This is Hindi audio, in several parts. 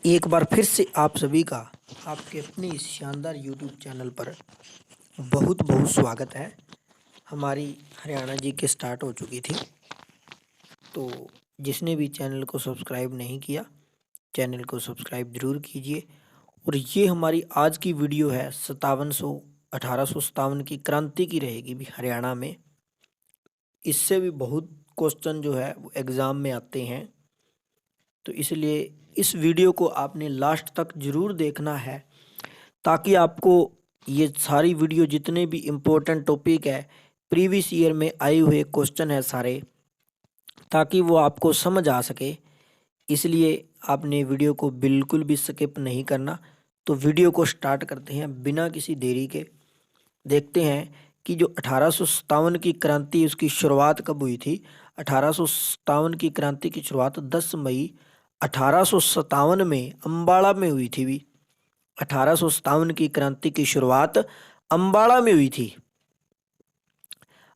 एक बार फिर से आप सभी का आपके अपने इस शानदार यूट्यूब चैनल पर बहुत बहुत स्वागत है। हमारी हरियाणा जी के स्टार्ट हो चुकी थी, तो जिसने भी चैनल को सब्सक्राइब नहीं किया, चैनल को सब्सक्राइब ज़रूर कीजिए। और ये हमारी आज की वीडियो है 1857 की क्रांति की रहेगी भी हरियाणा में। इससे भी बहुत क्वेश्चन जो है वो एग्ज़ाम में आते हैं, तो इसलिए इस वीडियो को आपने लास्ट तक ज़रूर देखना है, ताकि आपको ये सारी वीडियो जितने भी इम्पोर्टेंट टॉपिक है, प्रीवियस ईयर में आए हुए क्वेश्चन है सारे, ताकि वो आपको समझ आ सके। इसलिए आपने वीडियो को बिल्कुल भी स्किप नहीं करना। तो वीडियो को स्टार्ट करते हैं बिना किसी देरी के। देखते हैं कि जो 1857 की क्रांति उसकी शुरुआत कब हुई थी। 1857 की क्रांति की शुरुआत 10 मई 1857 में अम्बाड़ा में हुई थी भी। 1857 की क्रांति की शुरुआत अम्बाड़ा में हुई थी।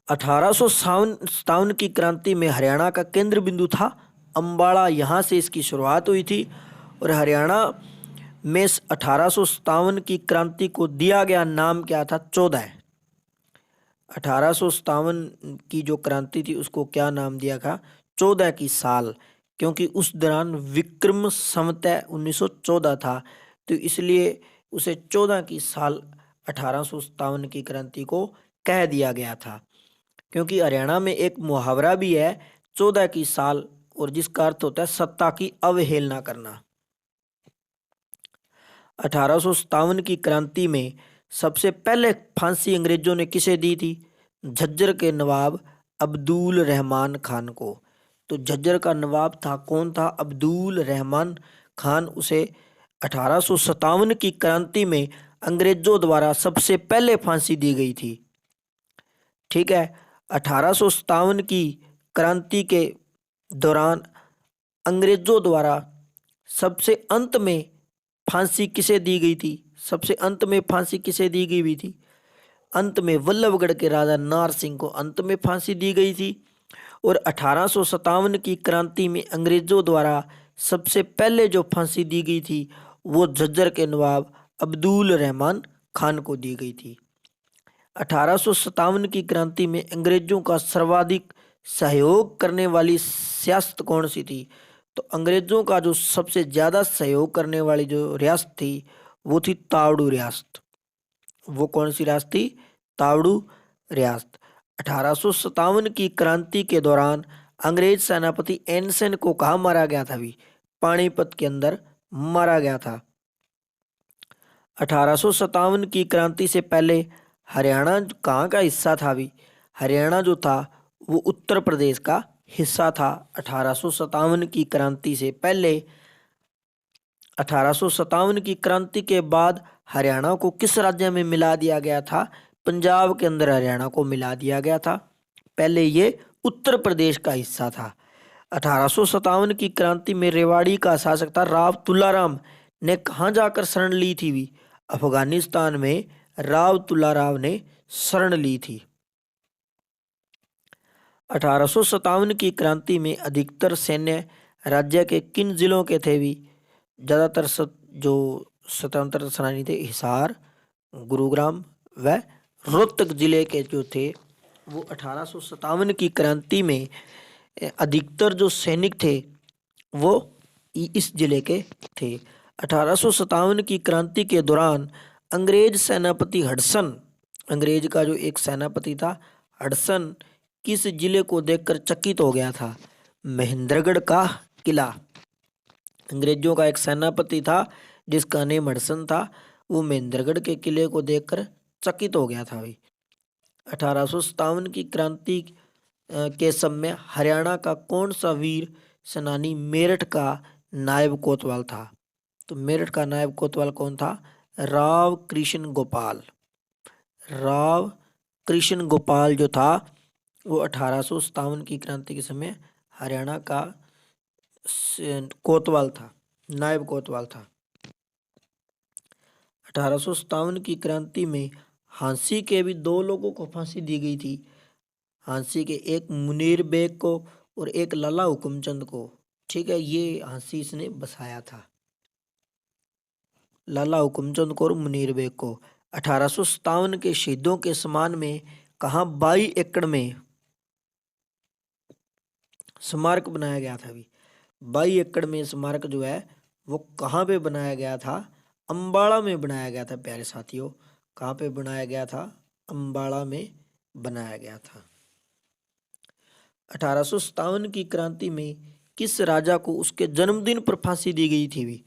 1857 की क्रांति में हरियाणा का केंद्र बिंदु था अम्बाड़ा, यहाँ से इसकी शुरुआत हुई थी। और हरियाणा में 1857 की क्रांति को दिया गया नाम क्या था? 14। 1857 की जो क्रांति थी उसको क्या नाम दिया था? 14 की साल, क्योंकि उस दौरान विक्रम संवत 1914 था, तो इसलिए उसे 14 की साल 1857 की क्रांति को कह दिया गया था। क्योंकि हरियाणा में एक मुहावरा भी है 14 की साल, और जिसका अर्थ होता है सत्ता की अवहेलना करना। 1857 की क्रांति में सबसे पहले फांसी अंग्रेजों ने किसे दी थी? झज्जर के नवाब अब्दुल रहमान खान को। तो झज्जर का नवाब था, कौन था? अब्दुल रहमान खान। उसे 1857 की क्रांति में अंग्रेजों द्वारा सबसे पहले फांसी दी गई थी। ठीक है। 1857 की क्रांति के दौरान अंग्रेजों द्वारा सबसे अंत में फांसी किसे दी गई थी? सबसे अंत में फांसी किसे दी गई हुई थी? अंत में वल्लभगढ़ के राजा नार सिंह को अंत में फांसी दी गई थी। और 1857 की क्रांति में अंग्रेजों द्वारा सबसे पहले जो फांसी दी गई थी वो झज्जर के नवाब अब्दुल रहमान खान को दी गई थी। 1857 की क्रांति में अंग्रेजों का सर्वाधिक सहयोग करने वाली सियासत कौन सी थी? तो अंग्रेजों का जो सबसे ज्यादा सहयोग करने वाली जो रियासत थी वो थी तावड़ू रियासत। वो कौन सी रियासत थी? तावड़ू रियासत। 1857 की क्रांति के दौरान अंग्रेज सेनापति एनसन को कहाँ मारा गया था? भी पानीपत के अंदर मारा गया था। 1857 की क्रांति से पहले हरियाणा कहाँ का हिस्सा था? भी हरियाणा जो था वो उत्तर प्रदेश का हिस्सा था। 1857 की क्रांति से पहले। 1857 की क्रांति के बाद हरियाणा को किस राज्य में मिला दिया गया था? पंजाब के अंदर हरियाणा को मिला दिया गया था। पहले ये उत्तर प्रदेश का हिस्सा था। 1857 की क्रांति में रेवाड़ी का शासक था राव तुलाराम ने कहाँ जाकर शरण ली थी? भी अफगानिस्तान में राव तुलाराम ने शरण ली थी। 1857 की क्रांति में अधिकतर सैन्य राज्य के किन जिलों के थे? भी ज्यादातर जो स्वतंत्र सेनानी थे हिसार, गुरुग्राम व रोहतक जिले के जो थे वो 1857 की क्रांति में अधिकतर जो सैनिक थे वो इस जिले के थे। 1857 की क्रांति के दौरान अंग्रेज सेनापति हडसन, अंग्रेज का जो एक सेनापति था हडसन, किस जिले को देखकर चकित हो गया था? महेंद्रगढ़ का किला। अंग्रेजों का एक सेनापति था जिसका नेम हडसन था, वो महेंद्रगढ़ के किले को देखकर चकित हो गया था। भाई 1857 की क्रांति के समय हरियाणा का कौन सा वीर सेनानी मेरठ का नायब कोतवाल था? तो मेरठ का नायब कोतवाल कौन था? राव कृष्ण गोपाल। राव कृष्ण गोपाल जो था वो 1857 की क्रांति के समय हरियाणा का कोतवाल था, नायब कोतवाल था। 1857 की क्रांति में हांसी के भी दो लोगों को फांसी दी गई थी। हांसी के एक मुनीर बेग को और एक लाला हुकुमचंद को। ठीक है, ये हांसी इसने बसाया था। लाला हुकुमचंद को और मुनीर बेग को। 1857 के शहीदों के सम्मान में कहाँ 22 एकड़ में स्मारक बनाया गया था। अभी 22 एकड़ में स्मारक जो है वो कहाँ पे बनाया गया था? अम्बाड़ा में बनाया गया था प्यारे साथियों। कहाँ पे बनाया गया था? अम्बाड़ा में बनाया गया था। 1857 की क्रांति में किस राजा को उसके जन्मदिन पर फांसी दी गई थी? भी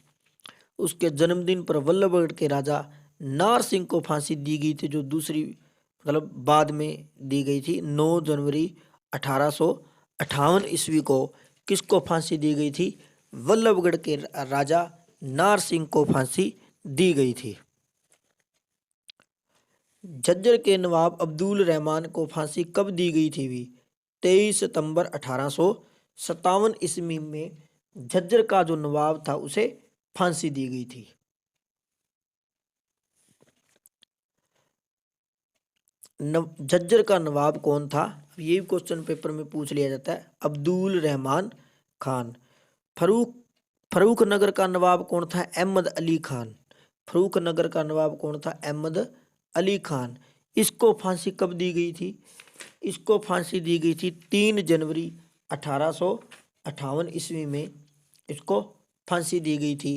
उसके जन्मदिन पर वल्लभगढ़ के राजा नार सिंह को फांसी दी गई थी, जो दूसरी मतलब बाद में दी गई थी। 9 जनवरी 1858 ईस्वी को किसको फांसी दी गई थी? वल्लभगढ़ के राजा नार सिंह को फांसी दी गई थी। झज्जर के नवाब अब्दुल रहमान को फांसी कब दी गई थी? भी 23 सितंबर 1857 ईस्वी में झज्जर का जो नवाब था उसे फांसी दी गई थी। झज्जर का नवाब कौन था? ये भी क्वेश्चन पेपर में पूछ लिया जाता है। अब्दुल रहमान खान। फरूख नगर का नवाब कौन था? अहमद अली खान। फरूख नगर का नवाब कौन था? अहमद अली खान। इसको फांसी कब दी गई थी? इसको फांसी दी गई थी 3 जनवरी 1858 ईस्वी में इसको फांसी दी गई थी।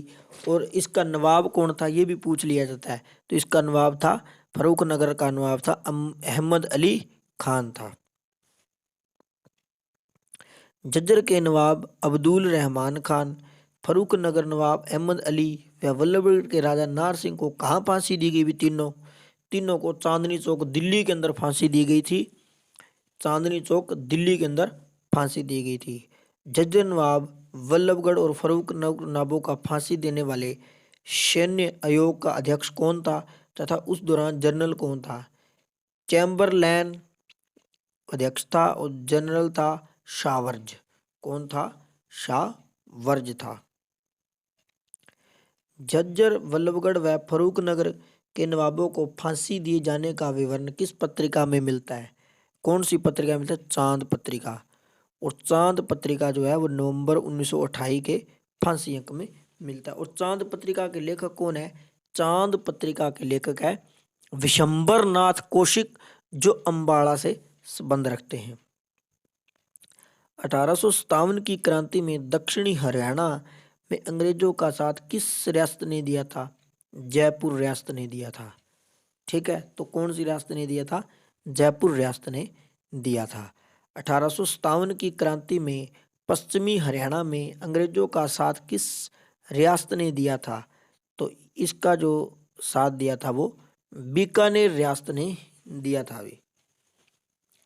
और इसका नवाब कौन था ये भी पूछ लिया जाता है। तो इसका नवाब था, फरूख नगर का नवाब था अहमद अली खान था। झज्जर के नवाब अब्दुल रहमान खान, फरूख नगर नवाब अहमद अली व वल्लभगढ़ के राजा नार सिंह को कहाँ फांसी दी गई? तीनों को चांदनी चौक दिल्ली के अंदर फांसी दी गई थी। चांदनी चौक दिल्ली के अंदर फांसी दी गई थी। झज्जर नवाब वल्लभगढ़ और फरूख नवाबों का फांसी देने वाले सैन्य आयोग का अध्यक्ष कौन था तथा उस दौरान जनरल कौन था? चैम्बरलैन अध्यक्ष था और जनरल था शाहवर्ज। कौन था? शाहवर्ज था। झज्जर, वल्लभगढ़ व फरूख नगर के नवाबों को फांसी दिए जाने का विवरण किस पत्रिका में मिलता है? कौन सी पत्रिका में मिलता है? चांद पत्रिका। और चांद पत्रिका जो है वो नवंबर 1928 के फांसी अंक में मिलता है। और चांद पत्रिका के लेखक कौन है? चांद पत्रिका के लेखक है विशंबर नाथ कौशिक, जो अम्बाड़ा से संबंध रखते हैं। 1857 की क्रांति में दक्षिणी हरियाणा में अंग्रेजों का साथ किस रियासत ने दिया था? जयपुर रियासत ने दिया था। ठीक है, तो कौन सी रियासत ने दिया था? जयपुर रियासत ने दिया था। 1857 की क्रांति में पश्चिमी हरियाणा में अंग्रेजों का साथ किस रियासत ने दिया था? तो इसका जो साथ दिया था वो बीकानेर रियासत ने दिया था। अभी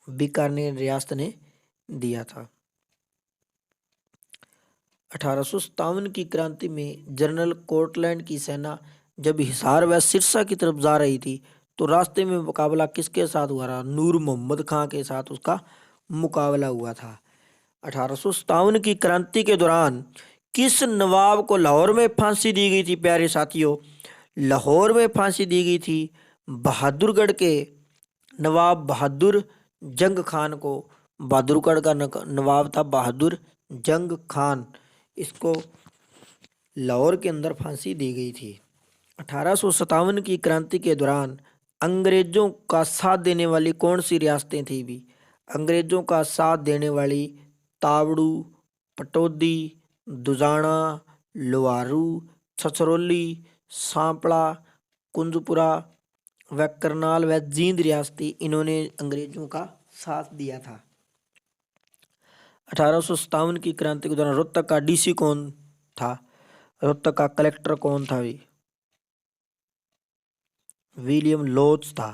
बीकानेर रियासत ने दिया था। 1857 की क्रांति में जनरल कोर्टलैंड की सेना जब हिसार व सिरसा की तरफ जा रही थी तो रास्ते में मुकाबला किसके साथ हुआ रहा? नूर मोहम्मद खां के साथ उसका मुकाबला हुआ था। 1857 की क्रांति के दौरान किस नवाब को लाहौर में फांसी दी गई थी? प्यारे साथियों, लाहौर में फांसी दी गई थी बहादुरगढ़ के नवाब बहादुर जंग खान को। बहादुरगढ़ का नवाब था बहादुर जंग खान, इसको लाहौर के अंदर फांसी दी गई थी। 1857 की क्रांति के दौरान अंग्रेजों का साथ देने वाली कौन सी रियासतें थी? भी अंग्रेजों का साथ देने वाली तावड़ू, पटौदी, दुजाना, लोहारू, छछरौली, सांपला, कुंजपुरा व करनाल व जींद रियासती, इन्होंने अंग्रेजों का साथ दिया था। 1857 की क्रांति के दौरान रोहतक का डीसी कौन था? रोहतक का कलेक्टर कौन था? भी विलियम लोच था।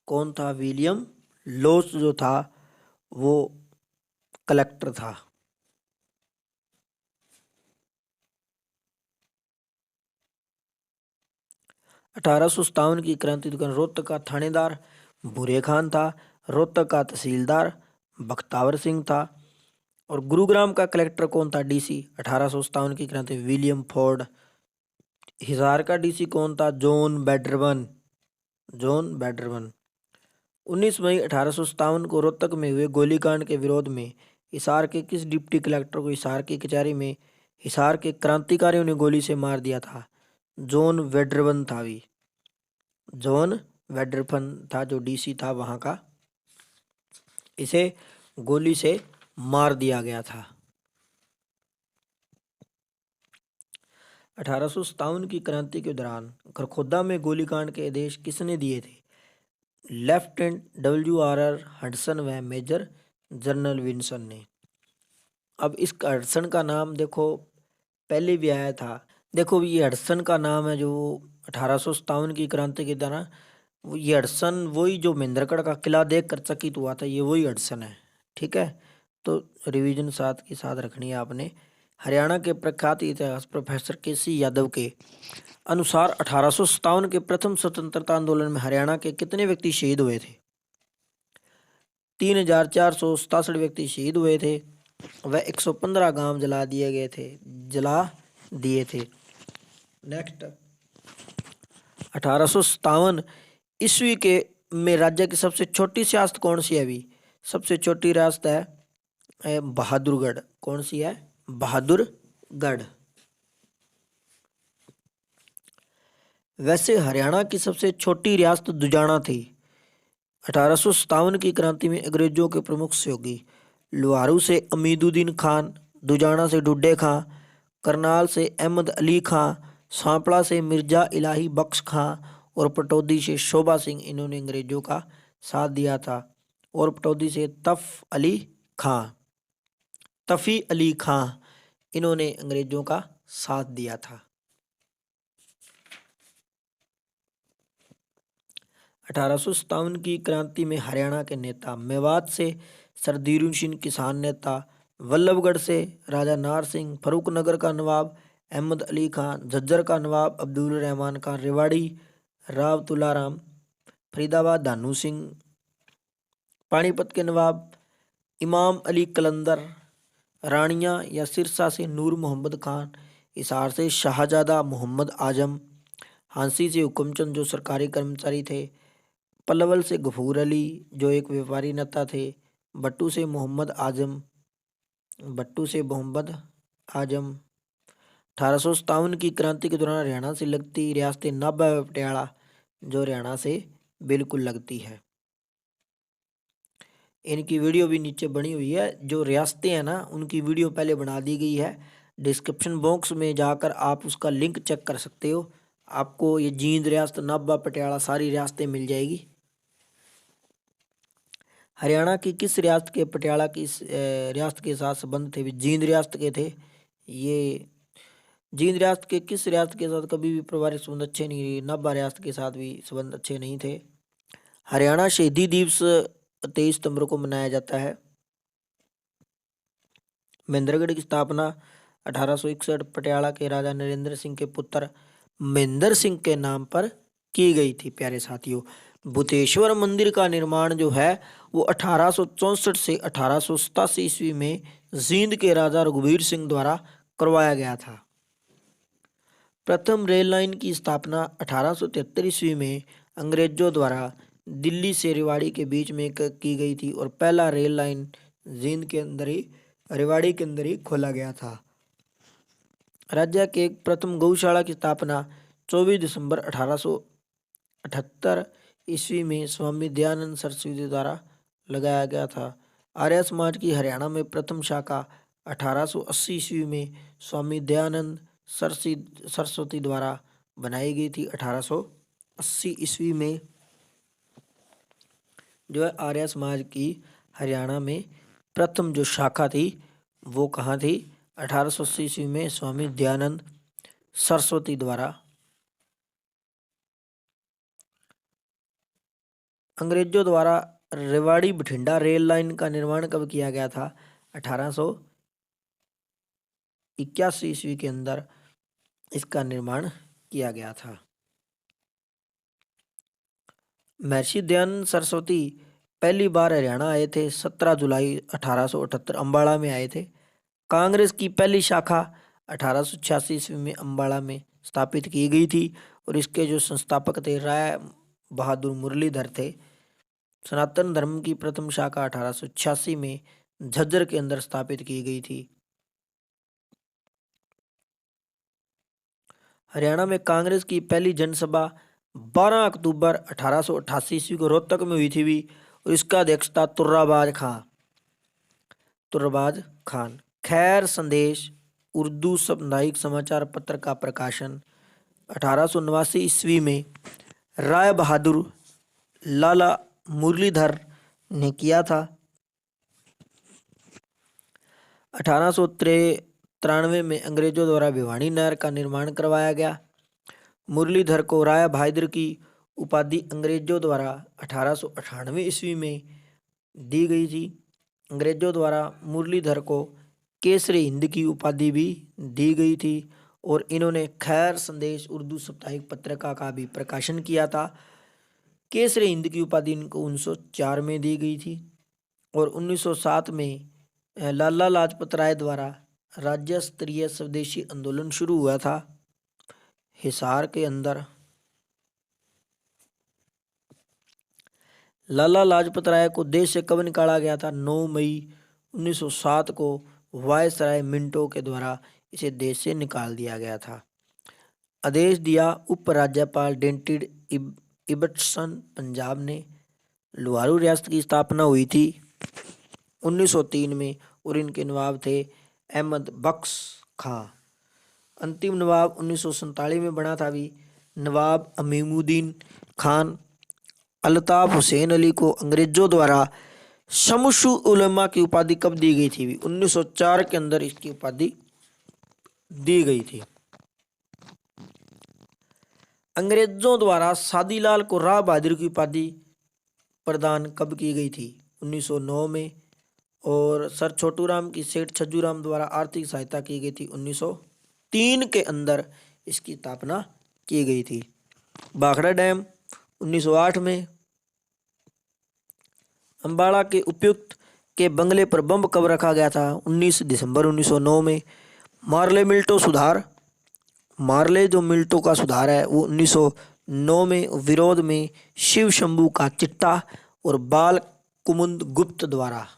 कौन था? विलियम लोच जो था वो कलेक्टर था। 1857 की क्रांति के दौरान रोहतक का थानेदार भूरे खान था। रोहतक का तहसीलदार बख्तावर सिंह था। और गुरुग्राम का कलेक्टर कौन था? डीसी 1857 की क्रांति विलियम फोर्ड। हिसार का डीसी कौन था? जॉन बैडरबन। 19 मई 1857 को रोहतक में हुए गोलीकांड के विरोध में हिसार के किस डिप्टी कलेक्टर को हिसार की कचहरी में हिसार के क्रांतिकारियों ने गोली से मार दिया था? जॉन वेड्रवन था भी, जॉन वेड्रवन था जो डीसी था वहां का, इसे गोली से मार दिया गया था। 1857 की क्रांति के दौरान खरखोदा में गोलीकांड के आदेश किसने दिए थे? लेफ्टिनेंट WRR हडसन व मेजर जनरल विल्सन ने। अब इस हडसन का नाम देखो पहले भी आया था। देखो ये हडसन का नाम है जो 1857 की क्रांति के दौरान, ये हडसन वही जो महेंद्रगढ़ का किला देख कर चकित हुआ था, ये वही हडसन है। ठीक है, तो रिवीजन साथ के साथ रखनी है आपने। हरियाणा के प्रख्यात इतिहास प्रोफेसर KC यादव के अनुसार 1857 के प्रथम स्वतंत्रता आंदोलन में हरियाणा के कितने व्यक्ति शहीद हुए थे? 3467 व्यक्ति शहीद हुए थे व 115 गांव जला दिए थे। नेक्स्ट, 1857 ईस्वी के में राज्य की सबसे छोटी रियासत कौन सी है? अभी सबसे छोटी रियासत है बहादुरगढ़। कौन सी है? बहादुरगढ़। वैसे हरियाणा की सबसे छोटी रियासत दुजाना थी। 1857 की क्रांति में अंग्रेजों के प्रमुख सहयोगी लोहारू से अमीदुद्दीन खान, दुजाना से डुड्डे खां, करनाल से अहमद अली खां, सांपला से मिर्जा इलाही बख्श खां और पटौदी से शोभा सिंह, इन्होंने अंग्रेजों का साथ दिया था। और पटौदी से तफी अली खां, इन्होंने अंग्रेजों का साथ दिया था। 1857 की क्रांति में हरियाणा के नेता मेवात से सरदीरुल सिंह किसान नेता, वल्लभगढ़ से राजा नार सिंह, फरूखनगर का नवाब अहमद अली खान, झज्जर का नवाब अब्दुल रहमान खान, रेवाड़ी राव तुलाराम, फरीदाबाद धानु सिंह, पानीपत के नवाब इमाम अली कलंदर, रानिया या सिरसा से नूर मोहम्मद खान, हिसार से शाहजादा मोहम्मद आजम, हांसी से हुक्मचंद जो सरकारी कर्मचारी थे, पलवल से गफूर अली जो एक व्यापारी नेता थे, बट्टू से मोहम्मद आजम। 1857 की क्रांति के दौरान हरियाणा से लगती रियासतें नाभा व पटियाला जो हरियाणा से बिल्कुल लगती है। इनकी वीडियो भी नीचे बनी हुई है, जो रियासतें हैं ना उनकी वीडियो पहले बना दी गई है। डिस्क्रिप्शन बॉक्स में जाकर आप उसका लिंक चेक कर सकते हो, आपको ये जींद रियासत, नाभा, पटियाला सारी रियासतें मिल जाएगी। हरियाणा की किस रियासत के पटियाला की रियासत के साथ संबंध थे? जींद रियासत के थे। ये जींद रियासत के किस रियासत के साथ कभी भी पारिवारिक संबंध अच्छे नहीं रहे? नाभा रियासत के साथ भी संबंध अच्छे नहीं थे। हरियाणा शहीदी दिवस 23 सितंबर को मनाया जाता है। महेंद्रगढ़ की स्थापना 1861 पटियाला के राजा नरेंद्र सिंह के पुत्र महेंद्र सिंह के नाम पर की गई थी। प्यारे साथियों, भूतेश्वर मंदिर का निर्माण जो है वो 1864 से 1887 ईस्वी में जींद के राजा रघुवीर सिंह द्वारा करवाया गया था। प्रथम रेल लाइन की स्थापना 1873 ईस्वी में अंग्रेजों द्वारा दिल्ली से रेवाड़ी के बीच में की गई थी और पहला रेल लाइन जींद के अंदर ही, रेवाड़ी के अंदर ही खोला गया था। राज्य के प्रथम गौशाला की स्थापना 24 दिसंबर 1878 ईस्वी में स्वामी दयानंद सरस्वती द्वारा लगाया गया था। आर्य समाज की हरियाणा में प्रथम शाखा 1880 ईस्वी में स्वामी दयानंद सरस्वती द्वारा बनाई गई थी। 1880 ईस्वी में जो है आर्य समाज की हरियाणा में प्रथम जो शाखा थी वो कहाँ थी? 1880 ईस्वी में स्वामी दयानंद सरस्वती द्वारा। अंग्रेजों द्वारा रेवाड़ी बठिंडा रेल लाइन का निर्माण कब किया गया था? 1881 ईस्वी के अंदर इसका निर्माण किया गया था। महर्षि दयानंद सरस्वती पहली बार हरियाणा आए थे 17 जुलाई 1878 अम्बाड़ा में आए थे। कांग्रेस की पहली शाखा 1886 ईस्वी में अम्बाड़ा में स्थापित की गई थी और इसके जो संस्थापक थे राय बहादुर मुरलीधर थे। सनातन धर्म की प्रथम शाखा 1886 में झज्जर के अंदर स्थापित की गई थी। हरियाणा में कांग्रेस की पहली जनसभा 12 अक्टूबर 1888 ईस्वी को रोहतक में हुई थी भी, और इसका अध्यक्ष था तुर्राबाज खान। खैर संदेश उर्दू साप्ताहिक समाचार पत्र का प्रकाशन 1889 ईस्वी में राय बहादुर लाला मुरलीधर ने किया था। 1893 में अंग्रेजों द्वारा भिवानी नहर का निर्माण करवाया गया। मुरलीधर को राय बहादुर की उपाधि अंग्रेजों द्वारा 1898 ईस्वी में दी गई थी। अंग्रेजों द्वारा मुरलीधर को केसरी हिंद की उपाधि भी दी गई थी, और इन्होंने खैर संदेश उर्दू साप्ताहिक पत्रिका का भी प्रकाशन किया था। केसरी हिंद की उपाधि इनको 1904 में दी गई थी, और 1907 में लाला लाजपत राय द्वारा राज्य स्तरीय स्वदेशी आंदोलन शुरू हुआ था हिसार के अंदर। लाला लाजपत राय को देश से कब निकाला गया था? 9 मई 1907 को वायसराय मिंटो के द्वारा इसे देश से निकाल दिया गया था। आदेश दिया उपराज्यपाल डेंटिड इबटसन पंजाब ने। लोहारू रियासत की स्थापना हुई थी 1903 में, और इनके नवाब थे अहमद बख्श खां। अंतिम नवाब 1947 में बना था भी नवाब अमीमुद्दीन खान। अल्ताफ हुसैन अली को अंग्रेजों द्वारा शमशु उलमा की उपाधि कब दी गई थी? 1904 के अंदर इसकी उपाधि दी गई थी। अंग्रेजों द्वारा सादीलाल को राय बहादुर की उपाधि प्रदान कब की गई थी? 1909 में। और सर छोटूराम की सेठ छज्जूराम द्वारा आर्थिक सहायता की गई थी 1903 के अंदर इसकी स्थापना की गई थी। भाखड़ा डैम 1908 में। अंबाला के उपायुक्त के बंगले पर बम कब रखा गया था? 19 दिसंबर 1909 में। मार्ले जो मिल्टो का सुधार है वो 1909 में विरोध में शिव शंभू का चिट्टा और बाल कुमुद गुप्त द्वारा।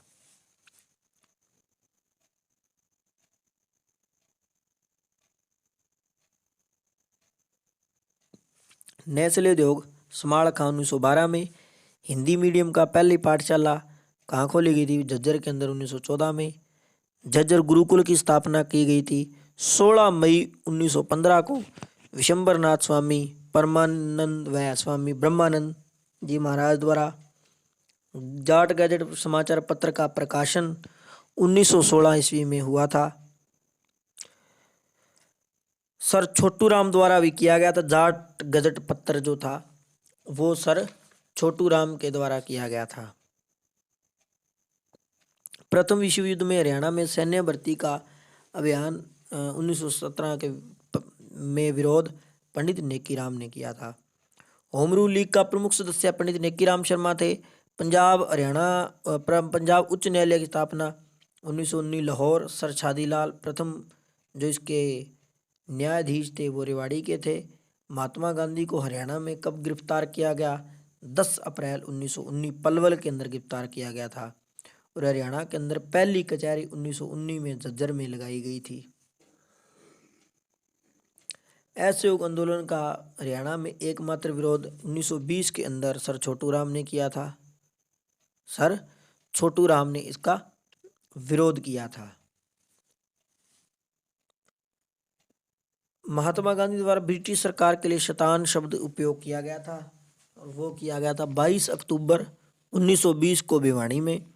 नेस्ले उद्योग समालखा 1912 में। हिंदी मीडियम का पहली पाठशाला कहाँ खोली गई थी? झज्जर के अंदर 1914 में। झज्जर गुरुकुल की स्थापना की गई थी 16 मई 1915 को विशंबरनाथ स्वामी परमानंद व स्वामी ब्रह्मानंद जी महाराज द्वारा। जाट गैजेट समाचार पत्र का प्रकाशन 1916 ईस्वी में हुआ था। सर छोटूराम द्वारा भी किया गया था। जाट गजट पत्र जो था वो सर छोटूराम के द्वारा किया गया था। प्रथम विश्व युद्ध में हरियाणा में सैन्य भर्ती का अभियान 1917 के में विरोध पंडित नेकीराम ने किया था। होम रूल लीग का प्रमुख सदस्य पंडित नेकीराम शर्मा थे। पंजाब उच्च न्यायालय की स्थापना 1919 लाहौर। सर छादीलाल प्रथम जो इसके न्यायाधीश थे वो रेवाड़ी के थे। महात्मा गांधी को हरियाणा में कब गिरफ्तार किया गया? 10 अप्रैल 1919 पलवल के अंदर गिरफ्तार किया गया था, और हरियाणा के अंदर पहली कचहरी 1919 में झज्जर में लगाई गई थी। असहयोग आंदोलन का हरियाणा में एकमात्र विरोध 1920 के अंदर सर छोटूराम ने किया था। सर छोटूराम ने इसका विरोध किया था। महात्मा गांधी द्वारा ब्रिटिश सरकार के लिए शैतान शब्द उपयोग किया गया था, और वो किया गया था 22 अक्टूबर 1920 को भिवानी में।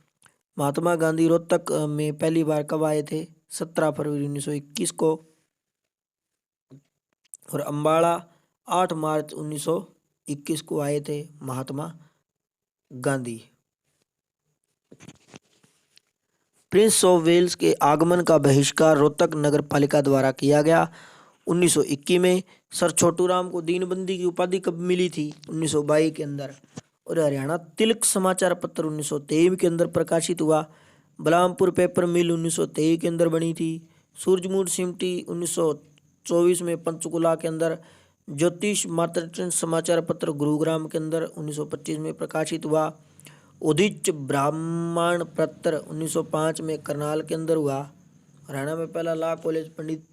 महात्मा गांधी रोहतक में पहली बार कब आए थे? 17 फरवरी 1921 को। और अंबाला 8 मार्च 1921 को आए थे Mahatma Gandhi. Prince of Wales के आगमन का बहिष्कार रोहतक नगर पालिका द्वारा किया गया 1921 में। सर छोटूराम को दीनबंदी की उपाधि कब मिली थी? 1922 के अंदर। और हरियाणा तिलक समाचार पत्र 1923 के अंदर प्रकाशित हुआ। बलरामपुर पेपर मिल 1923 के अंदर बनी थी। सूरजमुंड सिमटी 1924 में पंचकुला के अंदर। ज्योतिष मातृ समाचार पत्र गुरुग्राम के अंदर 1925 में प्रकाशित हुआ। उदिच ब्राह्मण पत्र 1905 में करनाल के अंदर हुआ। हरियाणा में पहला लॉ कॉलेज पंडित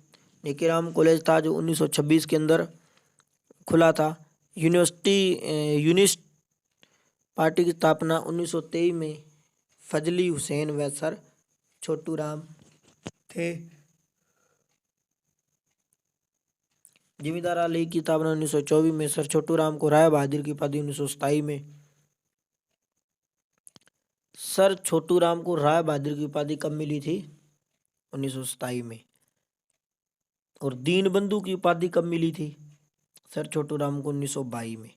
नेकीराम कॉलेज था जो 1926 के अंदर खुला था। यूनिस्ट पार्टी की स्थापना 1923 में फजली हुसैन व सर छोटू राम थे। जमींदार लीग की स्थापना 1924 में, सर छोटू राम को राय बहादुर की उपाधि 1927 में। सर छोटू राम को राय बहादुर की उपाधि कब मिली थी? 1927 में। और दीन बंधु की उपाधि कब मिली थी सर छोटू राम को? 1922 में।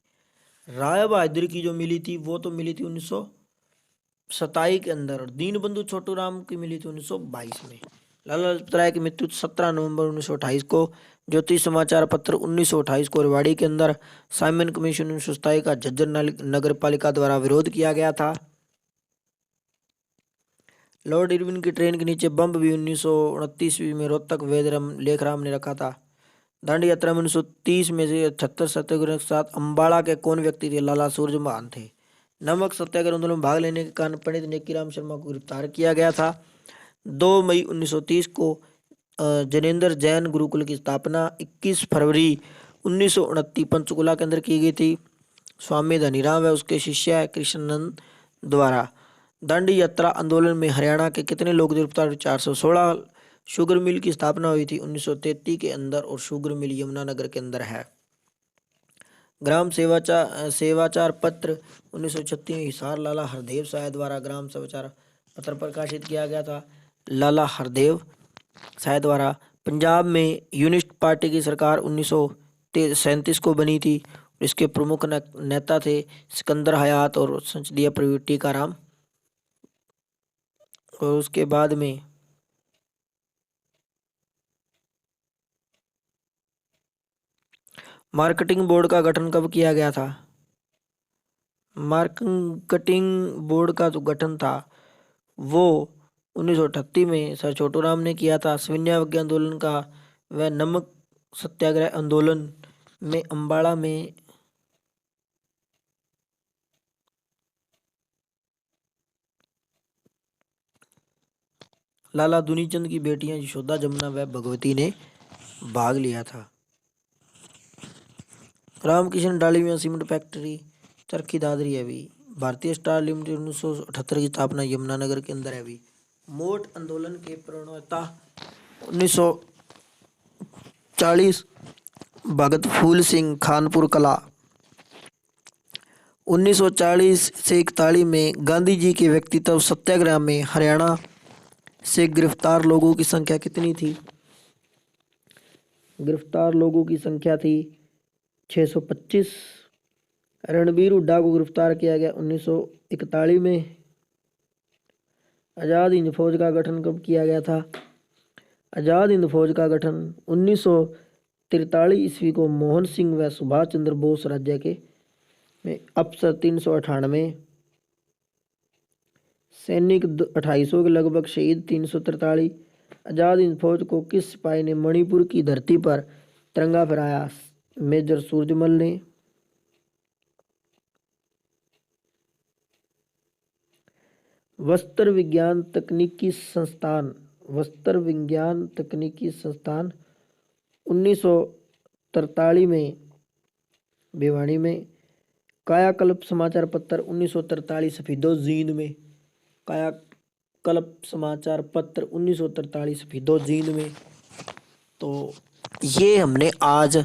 राय बहादुर की जो मिली थी वो तो मिली थी 1927 के अंदर, और दीन बंधु छोटू राम की मिली थी 1922 में। लाला लाजपत राय की मृत्यु 17 नवंबर 1928 को। ज्योति समाचार पत्र 1928 को रेवाड़ी के अंदर। साइमन कमीशन 1927 का झज्जर नगर पालिका द्वारा विरोध किया गया था। लॉर्ड इरविन की ट्रेन के नीचे बम भी 1929 में रोहतक वेदराम लेखराम ने रखा था। दांडी यात्रा में 1930 में से 76 सत्याग्रह के साथ अम्बाड़ा के कौन व्यक्ति थे? लाला सूरजभान थे। नमक सत्याग्रह आंदोलन में भाग लेने के कारण पंडित नेकीराम शर्मा को गिरफ्तार किया गया था। 2 मई 1930 को जनेंद्र जैन गुरुकुल की स्थापना 21 फरवरी 1929 पंचकुला के अंदर की गई थी। स्वामी धनीराम व उसके शिष्य कृष्णानंद द्वारा। दांडी यात्रा आंदोलन में हरियाणा के कितने लोग गिरफ्तार? 416। शुगर मिल की स्थापना हुई थी 1933 के अंदर, और शुगर मिल यमुनानगर के अंदर है। ग्राम सेवाचार पत्र 1936 में हिसार लाला हरदेव साय द्वारा ग्राम समाचार पत्र प्रकाशित किया गया था। लाला हरदेव साय द्वारा। पंजाब में यूनिस्ट पार्टी की सरकार 1937 को बनी थी। इसके प्रमुख नेता थे सिकंदर हयात और संसदीय प्रवीण टीकाराम। और उसके बाद में मार्केटिंग बोर्ड का गठन कब किया गया था? मार्केटिंग बोर्ड का जो गठन था वो 1938 में सर छोटू राम ने किया था। सविनय आंदोलन का व नमक सत्याग्रह आंदोलन में अम्बाड़ा में लाला दुनीचंद की बेटियां यशोदा, जमुना व भगवती ने भाग लिया था। रामकिशन डालमिया सीमेंट फैक्ट्री चरखी दादरी है भी। भारतीय स्टार लिमिटेड 1978 की स्थापना यमुनानगर के अंदर है भी। मोट आंदोलन के प्रणेता 1940 भगत फूल सिंह, खानपुर कला। 1940 से 41 में गांधी जी के व्यक्तित्व सत्याग्रह में हरियाणा से गिरफ्तार लोगों की संख्या कितनी थी? गिरफ्तार लोगों की संख्या थी 625। रणबीर हुड्डा को गिरफ्तार किया गया 1941 में। आज़ाद हिंद फौज का गठन कब किया गया था? आज़ाद हिंद फौज का गठन 1943 ईस्वी को मोहन सिंह व सुभाष चंद्र बोस राज्य के में अफसर 398, सैनिक 2800 के लगभग, शहीद 343। आज़ाद हिंद फौज को किस सिपाही ने मणिपुर की धरती पर तिरंगा फहराया? मेजर सूरजमल ने। वस्त्र विज्ञान तकनीकी संस्थान 1943 में भिवानी में। कायाकल्प समाचार पत्र 1943 सफीदो जींद में। कायाकल्प समाचार पत्र 1943 सफीदो जींद में। तो ये हमने आज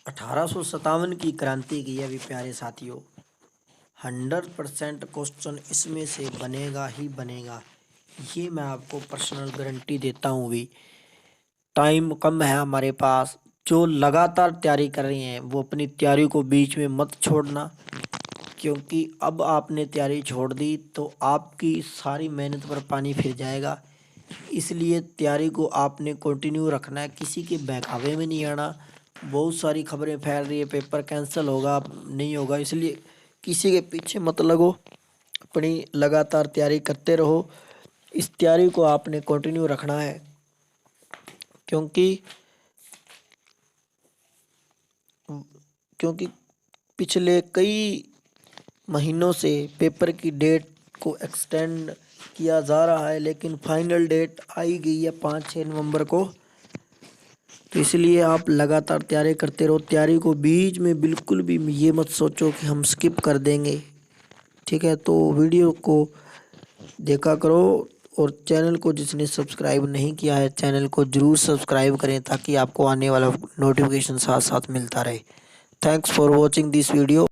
1857 की क्रांति की है भी प्यारे साथियों। 100% क्वेश्चन इसमें से बनेगा ही बनेगा, ये मैं आपको पर्सनल गारंटी देता हूँ भी। टाइम कम है हमारे पास। जो लगातार तैयारी कर रहे हैं वो अपनी तैयारी को बीच में मत छोड़ना, क्योंकि अब आपने तैयारी छोड़ दी तो आपकी सारी मेहनत पर पानी फिर जाएगा। इसलिए तैयारी को आपने कंटिन्यू रखना है, किसी के बहकावे में नहीं आना। बहुत सारी खबरें फैल रही है, पेपर कैंसिल होगा नहीं होगा, इसलिए किसी के पीछे मत लगो, अपनी लगातार तैयारी करते रहो। इस तैयारी को आपने कंटिन्यू रखना है, क्योंकि पिछले कई महीनों से पेपर की डेट को एक्सटेंड किया जा रहा है, लेकिन फाइनल डेट आई गई है 5-6 नवंबर को। तो इसलिए आप लगातार तैयारी करते रहो। तैयारी को बीच में बिल्कुल भी ये मत सोचो कि हम स्किप कर देंगे, ठीक है। तो वीडियो को देखा करो, और चैनल को जिसने सब्सक्राइब नहीं किया है चैनल को ज़रूर सब्सक्राइब करें, ताकि आपको आने वाला नोटिफिकेशन साथ साथ मिलता रहे। Thanks for watching this video.